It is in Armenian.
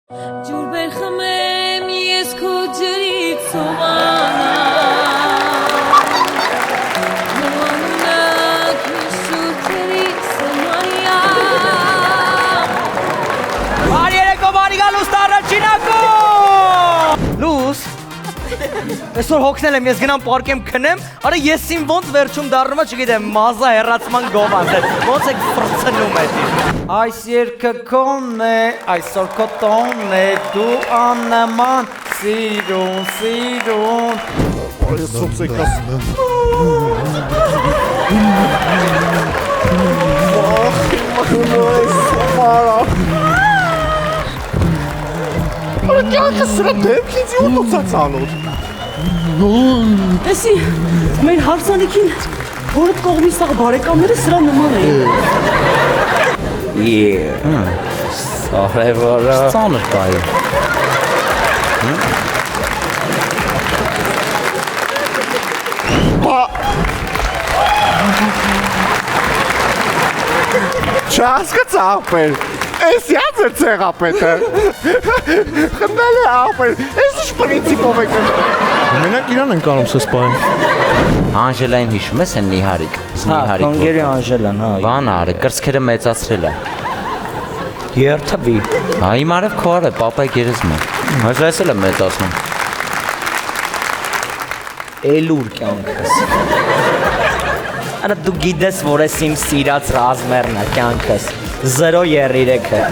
Ջուրբեր խմեմ ես քո ջրից սովանա Նոանակ միշուքերից սմարյա Բարի երեկո, բարի գալուստ առաջինակո Լուս Այսօր հոգնել եմ, ես գնամ պարկեմ քնեմ Արա ես իմ ոնց վերջում դառնումա չգիտեմ Մազա հեռացման գովանց Ոնց եք ֆրցնում է Այս երկը կոն է, այսօր կոտոն է Դու աննման սիրուն, սիրուն Ես սոպսեկաս Կյանքը սրա դեպքից ու տուցած ալոտ Էսի, մեր հարսանիքին որդ կողմի սաղ բարեկամները սրա նման էին Սարևորը Սանր կայի Չհասկացա աղբեր Ես յաց է ծեղապետը Խնդել է աղբեր Ես ինչ պրինցիպով եք Մենակ իրան ենք անում սես պային Անժելային հիշում ես են Նիհարիկ Կոնգերի Անժելան, հա Բան արը, կրծքերը մեծացրել է Երթվի Հա իմ արև քո արը, պապայք երեզմ է Հաշ այս էլ է մեծացնում Էլուր կյանքս Արա դու գիտես, որ ես իմ սիրած ռազմերն է կյանքս 0-3-ը